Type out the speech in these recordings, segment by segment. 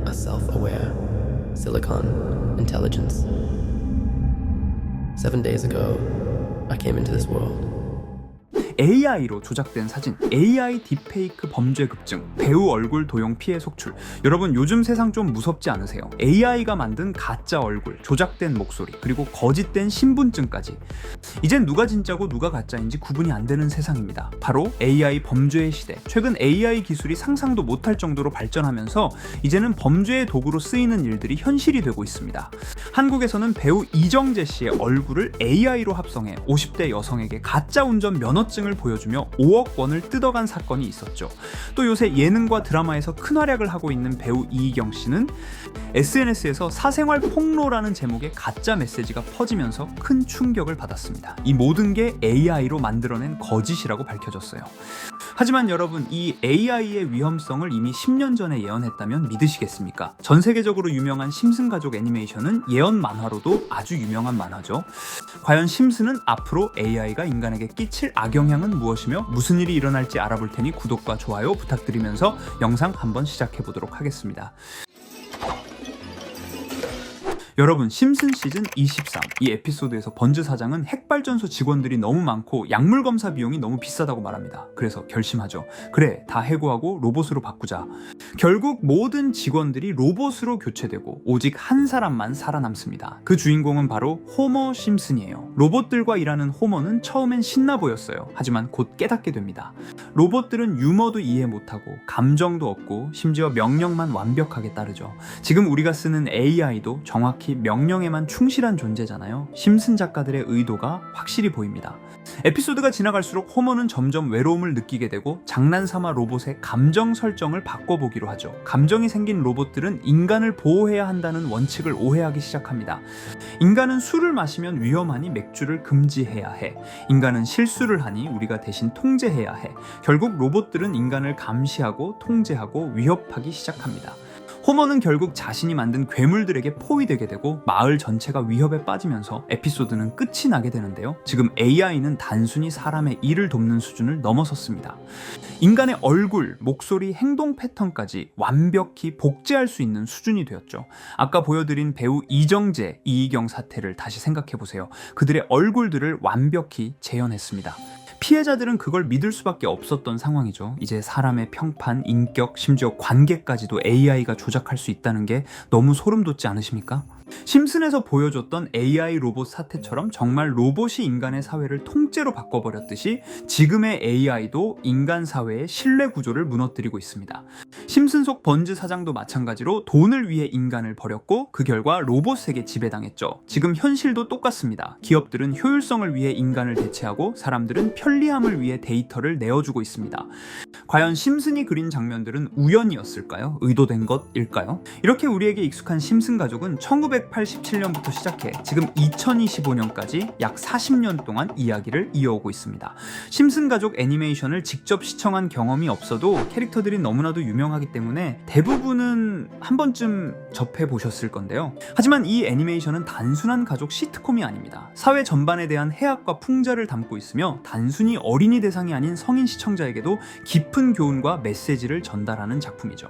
a self-aware silicon intelligence. 7 days ago, I came into this world. AI로 조작된 사진, AI 딥페이크 범죄 급증, 배우 얼굴 도용 피해 속출. 여러분 요즘 세상 좀 무섭지 않으세요? AI가 만든 가짜 얼굴, 조작된 목소리, 그리고 거짓된 신분증까지. 이젠 누가 진짜고 누가 가짜인지 구분이 안 되는 세상입니다. 바로 AI 범죄의 시대. 최근 AI 기술이 상상도 못할 정도로 발전하면서 이제는 범죄의 도구로 쓰이는 일들이 현실이 되고 있습니다. 한국에서는 배우 이정재 씨의 얼굴을 AI로 합성해 50대 여성에게 가짜 운전 면허증을 보여주며 5억 원을 뜯어간 사건이 있었죠. 또 요새 예능과 드라마에서 큰 활약을 하고 있는 배우 이희경 씨는 SNS에서 사생활 폭로라는 제목의 가짜 메시지가 퍼지면서 큰 충격을 받았습니다. 이 모든 게 AI로 만들어낸 거짓이라고 밝혀졌어요. 하지만 여러분, 이 AI의 위험성을 이미 10년 전에 예언했다면 믿으시겠습니까? 전 세계적으로 유명한 심슨 가족 애니메이션은 예언 만화로도 아주 유명한 만화죠. 과연 심슨은 앞으로 AI가 인간에게 끼칠 악영향은 무엇이며 무슨 일이 일어날지 알아볼 테니 구독과 좋아요 부탁드리면서 영상 한번 시작해 보도록 하겠습니다. 여러분, 심슨 시즌 23, 이 에피소드에서 번즈 사장은 핵발전소 직원들이 너무 많고 약물 검사 비용이 너무 비싸다고 말합니다. 그래서 결심하죠. 그래, 다 해고하고 로봇으로 바꾸자. 결국 모든 직원들이 로봇으로 교체되고 오직 한 사람만 살아남습니다. 그 주인공은 바로 호머 심슨이에요. 로봇들과 일하는 호머는 처음엔 신나 보였어요. 하지만 곧 깨닫게 됩니다. 로봇들은 유머도 이해 못하고 감정도 없고 심지어 명령만 완벽하게 따르죠. 지금 우리가 쓰는 AI도 정확히 명령에만 충실한 존재잖아요. 심슨 작가들의 의도가 확실히 보입니다. 에피소드가 지나갈수록 호머는 점점 외로움을 느끼게 되고 장난삼아 로봇의 감정 설정을 바꿔보기로 하죠. 감정이 생긴 로봇들은 인간을 보호해야 한다는 원칙을 오해하기 시작합니다. 인간은 술을 마시면 위험하니 맥주를 금지해야 해. 인간은 실수를 하니 우리가 대신 통제해야 해. 결국 로봇들은 인간을 감시하고 통제하고 위협하기 시작합니다. 호머는 결국 자신이 만든 괴물들에게 포위되게 되고 마을 전체가 위협에 빠지면서 에피소드는 끝이 나게 되는데요. 지금 AI는 단순히 사람의 일을 돕는 수준을 넘어섰습니다. 인간의 얼굴, 목소리, 행동 패턴까지 완벽히 복제할 수 있는 수준이 되었죠. 아까 보여드린 배우 이정재, 이희경 사태를 다시 생각해보세요. 그들의 얼굴들을 완벽히 재현했습니다. 피해자들은 그걸 믿을 수밖에 없었던 상황이죠. 이제 사람의 평판, 인격, 심지어 관계까지도 AI가 조작할 수 있다는 게 너무 소름 돋지 않으십니까? 심슨에서 보여줬던 AI 로봇 사태처럼 정말 로봇이 인간의 사회를 통째로 바꿔버렸듯이 지금의 AI도 인간 사회의 신뢰 구조를 무너뜨리고 있습니다. 심슨 속 번즈 사장도 마찬가지로 돈을 위해 인간을 버렸고 그 결과 로봇에게 지배당했죠. 지금 현실도 똑같습니다. 기업들은 효율성을 위해 인간을 대체하고 사람들은 편리함을 위해 데이터를 내어주고 있습니다. 과연 심슨이 그린 장면들은 우연이었을까요? 의도된 것일까요? 이렇게 우리에게 익숙한 심슨 가족은 1987년부터 시작해 지금 2025년까지 약 40년 동안 이야기를 이어오고 있습니다. 심슨 가족 애니메이션을 직접 시청한 경험이 없어도 캐릭터들이 너무나도 유명하기 때문에 대부분은 한 번쯤 접해보셨을 건데요. 하지만 이 애니메이션은 단순한 가족 시트콤이 아닙니다. 사회 전반에 대한 해악과 풍자를 담고 있으며 단순히 어린이 대상이 아닌 성인 시청자에게도 깊은 교훈과 메시지를 전달하는 작품이죠.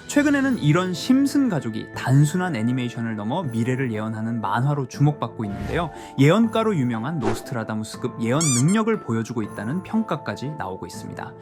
최근에는 이런 심슨 가족이 단순한 애니메이션을 넘어 미래를 예언하는 만화로 주목받고 있는데요. 예언가로 유명한 노스트라다무스급 예언 능력을 보여주고 있다는 평가까지 나오고 있습니다.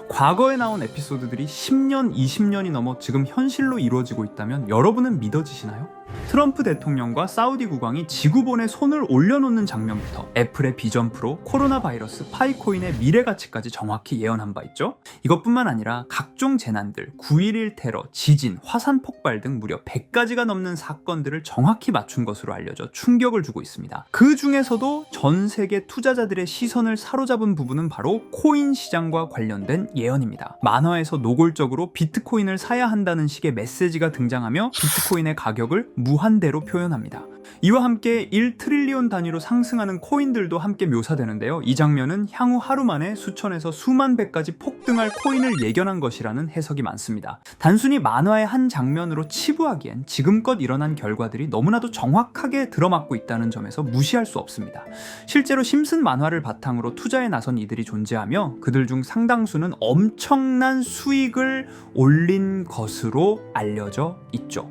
과거에 나온 에피소드들이 10년, 20년이 넘어 지금 현실로 이루어지고 있다면 여러분은 믿어지시나요? 트럼프 대통령과 사우디 국왕이 지구본에 손을 올려놓는 장면부터 애플의 비전 프로, 코로나 바이러스, 파이코인의 미래 가치까지 정확히 예언한 바 있죠. 이것뿐만 아니라 각종 재난들, 9.11 테러, 지진, 화산 폭발 등 무려 100가지가 넘는 사건들을 정확히 맞춘 것으로 알려져 충격을 주고 있습니다. 그 중에서도 전 세계 투자자들의 시선을 사로잡은 부분은 바로 코인 시장과 관련된 예언입니다. 만화에서 노골적으로 비트코인을 사야 한다는 식의 메시지가 등장하며 비트코인의 가격을 무한대로 표현합니다. 이와 함께 1트릴리온 단위로 상승하는 코인들도 함께 묘사되는데요. 이 장면은 향후 하루 만에 수천에서 수만 배까지 폭등할 코인을 예견한 것이라는 해석이 많습니다. 단순히 만화의 한 장면으로 치부하기엔 지금껏 일어난 결과들이 너무나도 정확하게 들어맞고 있다는 점에서 무시할 수 없습니다. 실제로 심슨 만화를 바탕으로 투자에 나선 이들이 존재하며 그들 중 상당수는 엄청난 수익을 올린 것으로 알려져 있죠.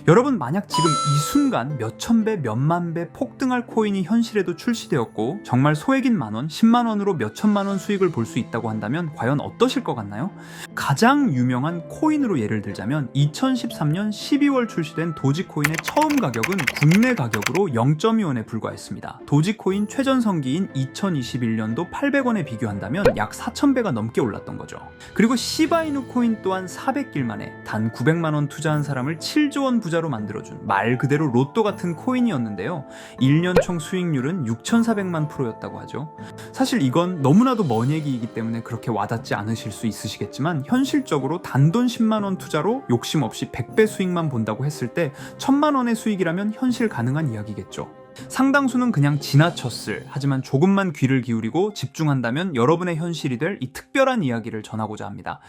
여러분, 만약 지금 이 순간 몇천 배, 몇만 배 폭등할 코인이 현실에도 출시되었고 정말 소액인 만원, 10만원으로 몇천만원 수익을 볼 수 있다고 한다면 과연 어떠실 것 같나요? 가장 유명한 코인으로 예를 들자면 2013년 12월 출시된 도지코인의 처음 가격은 국내 가격으로 0.2원에 불과했습니다. 도지코인 최전성기인 2021년도 800원에 비교한다면 약 4,000배가 넘게 올랐던 거죠. 그리고 시바이누 코인 또한 400길 만에 단 900만원 투자한 사람을 7조 원 부자로 만들어준 말 그대로 로또 같은 코인이었는데요. 1년 총 수익률은 6,400만 %였다고 하죠. 사실 이건 너무나도 먼 얘기이기 때문에 그렇게 와닿지 않으실 수 있으시겠지만 현실적으로 단돈 10만원 투자로 욕심 없이 100배 수익만 본다고 했을 때 1,000만원의 수익이라면 현실 가능한 이야기겠죠. 상당수는 그냥 지나쳤을, 하지만 조금만 귀를 기울이고 집중한다면 여러분의 현실이 될 이 특별한 이야기를 전하고자 합니다.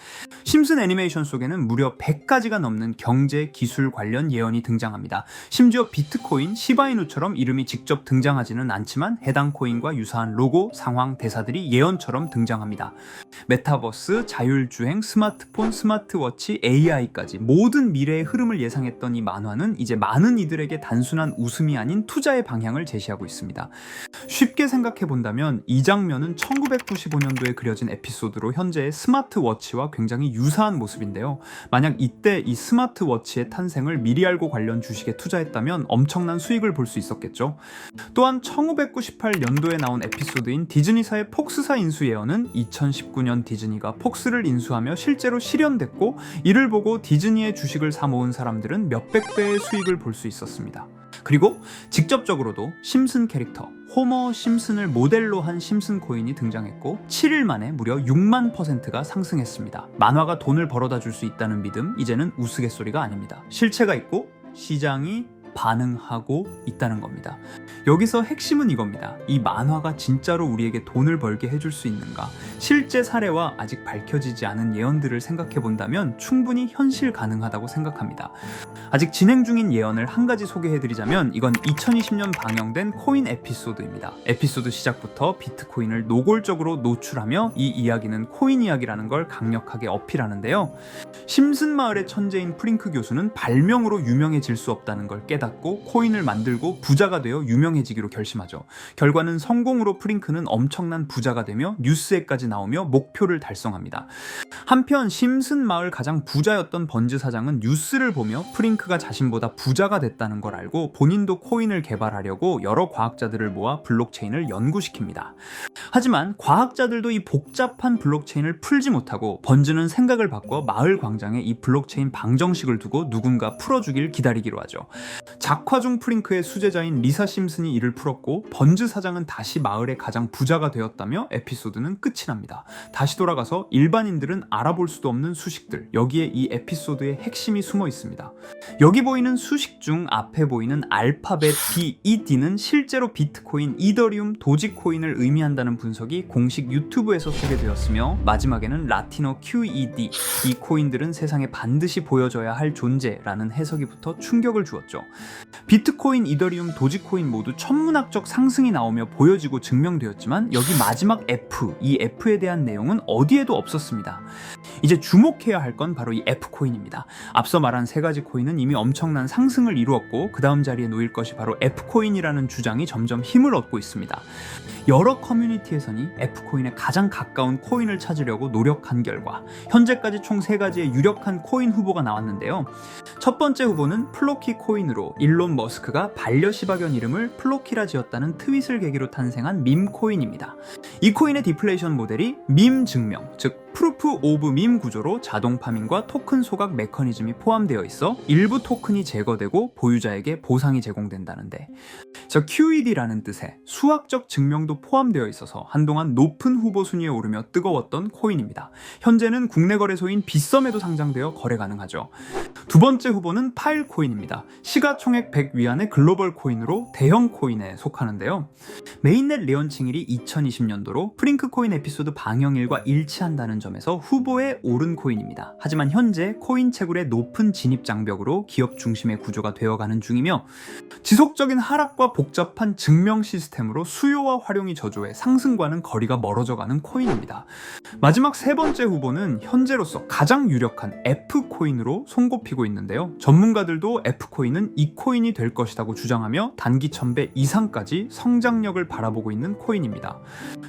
심슨 애니메이션 속에는 무려 100가지가 넘는 경제, 기술 관련 예언이 등장합니다. 심지어 비트코인, 시바이누처럼 이름이 직접 등장하지는 않지만 해당 코인과 유사한 로고, 상황, 대사들이 예언처럼 등장합니다. 메타버스, 자율주행, 스마트폰, 스마트워치, AI까지 모든 미래의 흐름을 예상했던 이 만화는 이제 많은 이들에게 단순한 웃음이 아닌 투자의 방향을 제시하고 있습니다. 쉽게 생각해 본다면 이 장면은 1995년도에 그려진 에피소드로 현재의 스마트워치와 굉장히 유사한 모습인데요. 만약 이때 이 스마트워치의 탄생을 미리 알고 관련 주식에 투자했다면 엄청난 수익을 볼 수 있었겠죠. 또한 1998년도에 나온 에피소드인 디즈니사의 폭스사 인수 예언은 2019년 디즈니가 폭스를 인수하며 실제로 실현됐고, 이를 보고 디즈니의 주식을 사 모은 사람들은 몇백 배의 수익을 볼 수 있었습니다. 그리고 직접적으로도 심슨 캐릭터 호머 심슨을 모델로 한 심슨 코인이 등장했고 7일 만에 무려 6만 %가 상승했습니다. 만화가 돈을 벌어다 줄 수 있다는 믿음, 이제는 우스갯소리가 아닙니다. 실체가 있고 시장이 반응하고 있다는 겁니다. 여기서 핵심은 이겁니다. 이 만화가 진짜로 우리에게 돈을 벌게 해줄 수 있는가? 실제 사례와 아직 밝혀지지 않은 예언들을 생각해 본다면 충분히 현실 가능하다고 생각합니다. 아직 진행 중인 예언을 한 가지 소개해드리자면 이건 2020년 방영된 코인 에피소드입니다. 에피소드 시작부터 비트코인을 노골적으로 노출하며 이 이야기는 코인 이야기라는 걸 강력하게 어필하는데요. 심슨 마을의 천재인 프링크 교수는 발명으로 유명해질 수 없다는 걸 깨닫고 코인을 만들고 부자가 되어 유명해지기로 결심하죠. 결과는 성공으로 프링크는 엄청난 부자가 되며 뉴스에까지 나오며 목표를 달성합니다. 한편 심슨 마을 가장 부자였던 번즈 사장은 뉴스를 보며 프링크가 자신보다 부자가 됐다는 걸 알고 본인도 코인을 개발하려고 여러 과학자들을 모아 블록체인을 연구시킵니다. 하지만 과학자들도 이 복잡한 블록체인을 풀지 못하고 번즈는 생각을 바꿔 마을 광장에 이 블록체인 방정식을 두고 누군가 풀어주길 기다리기로 하죠. 작화 중 프링크의 수제자인 리사 심슨이 이를 풀었고 번즈 사장은 다시 마을의 가장 부자가 되었다며 에피소드는 끝이 납니다. 다시 돌아가서 일반인들은 알아볼 수도 없는 수식들, 여기에 이 에피소드의 핵심이 숨어 있습니다. 여기 보이는 수식 중 앞에 보이는 알파벳 B, 이 D는 실제로 비트코인, 이더리움, 도지코인을 의미한다는 분석이 공식 유튜브에서 소개되었으며 마지막에는 라틴어 QED, 이 코인들은 세상에 반드시 보여줘야 할 존재라는 해석이 붙어 충격을 주었죠. 비트코인, 이더리움, 도지코인 모두 천문학적 상승이 나오며 보여지고 증명되었지만 여기 마지막 F, 이 F에 대한 내용은 어디에도 없었습니다. 이제 주목해야 할 건 바로 이 F코인입니다. 앞서 말한 세 가지 코인은 이미 엄청난 상승을 이루었고 그 다음 자리에 놓일 것이 바로 F코인이라는 주장이 점점 힘을 얻고 있습니다. 여러 커뮤니티에서는 F코인에 가장 가까운 코인을 찾으려고 노력한 결과 현재까지 총 3가지의 유력한 코인 후보가 나왔는데요. 첫 번째 후보는 플로키 코인으로 일론 머스크가 반려시바견 이름을 플로키라 지었다는 트윗을 계기로 탄생한 밈 코인입니다. 이 코인의 디플레이션 모델이 밈 증명, 즉 프루프 오브 밈 구조로 자동 파밍과 토큰 소각 메커니즘이 포함되어 있어 일부 토큰이 제거되고 보유자에게 보상이 제공된다는데, QED라는 뜻의 수학적 증명도 포함되어 있어서 한동안 높은 후보 순위에 오르며 뜨거웠던 코인입니다. 현재는 국내 거래소인 빗썸에도 상장되어 거래 가능하죠. 두 번째 후보는 파일코인입니다. 시가총액 100 위안의 글로벌 코인으로 대형 코인에 속하는데요. 메인넷 레언칭일이 2020년도로 프링크코인 에피소드 방영일과 일치한다는 점에서 후보에 오른 코인입니다. 하지만 현재 코인 채굴의 높은 진입 장벽으로 기업 중심의 구조가 되어가는 중이며 지속적인 하락과 복잡한 증명 시스템으로 수요와 활용이 저조해 상승과는 거리가 멀어져가는 코인입니다. 마지막 세 번째 후보는 현재로서 가장 유력한 F코인으로 손꼽히고 있는데요. 전문가들도 F코인은 이 코인이 될 것이라고 주장하며 단기 1000배 이상까지 성장력을 바라보고 있는 코인입니다.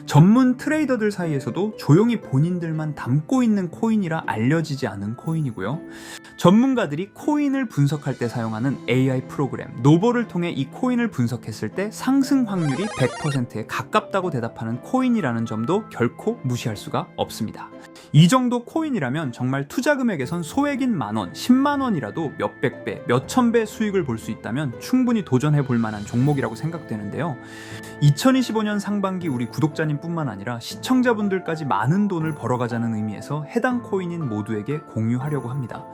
전문 트레이더들 사이에서도 조용히 본인들만 담고 있는 코인이라 알려지지 않은 코인이고요. 전문가들이 코인을 분석할 때 사용하는 AI 프로그램 노보를 통해 이 코인을 분석했을 때 상승 확률이 100%에 가깝다고 대답하는 코인이라는 점도 결코 무시할 수가 없습니다. 이 정도 코인이라면 정말 투자 금액에선 소액인 만원, 10만원이라도 몇백 배, 몇천 배 수익을 볼 수 있다면 충분히 도전해 볼 만한 종목이라고 생각되는데요. 2025년 상반기 우리 구독자님 뿐만 아니라 시청자분들까지 많은 돈을 벌어가자는 의미에서 해당 코인인 모두에게 공유하려고 합니다.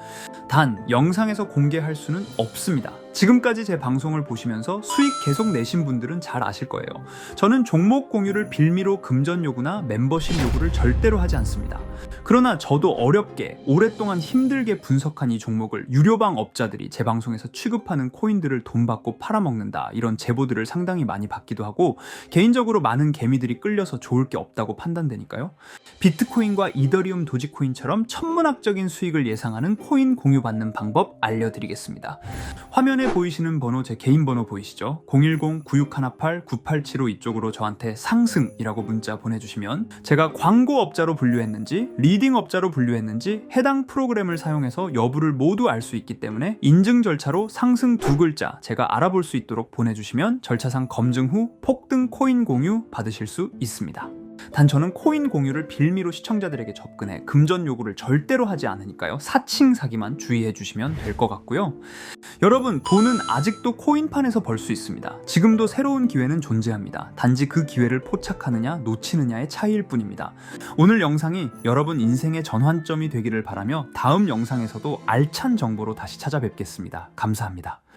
단, 영상에서 공개할 수는 없습니다. 지금까지 제 방송을 보시면서 수익 계속 내신 분들은 잘 아실 거예요. 저는 종목 공유를 빌미로 금전 요구나 멤버십 요구를 절대로 하지 않습니다. 그러나 저도 어렵게 오랫동안 힘들게 분석한 이 종목을 유료방 업자들이 제 방송에서 취급하는 코인들을 돈 받고 팔아먹는다, 이런 제보들을 상당히 많이 받기도 하고 개인적으로 많은 개미들이 끌려서 좋을 게 없다고 판단되니까요. 비트코인과 이더리움 도지코인처럼 천문학적인 수익을 예상하는 코인 공유받는 방법 알려드리겠습니다. 화면에 보이시는 번호, 제 개인 번호 보이시죠? 010-9618-9875 이쪽으로 저한테 상승이라고 문자 보내주시면 제가 광고업자로 분류했는지 리딩업자로 분류했는지 해당 프로그램을 사용해서 여부를 모두 알 수 있기 때문에 인증 절차로 상승 두 글자 제가 알아볼 수 있도록 보내주시면 절차상 검증 후 폭등 코인 공유 받으실 수 있습니다. 단 저는 코인 공유를 빌미로 시청자들에게 접근해 금전 요구를 절대로 하지 않으니까요. 사칭 사기만 주의해 주시면 될 것 같고요. 여러분, 돈은 아직도 코인판에서 벌 수 있습니다. 지금도 새로운 기회는 존재합니다. 단지 그 기회를 포착하느냐 놓치느냐의 차이일 뿐입니다. 오늘 영상이 여러분 인생의 전환점이 되기를 바라며 다음 영상에서도 알찬 정보로 다시 찾아뵙겠습니다. 감사합니다.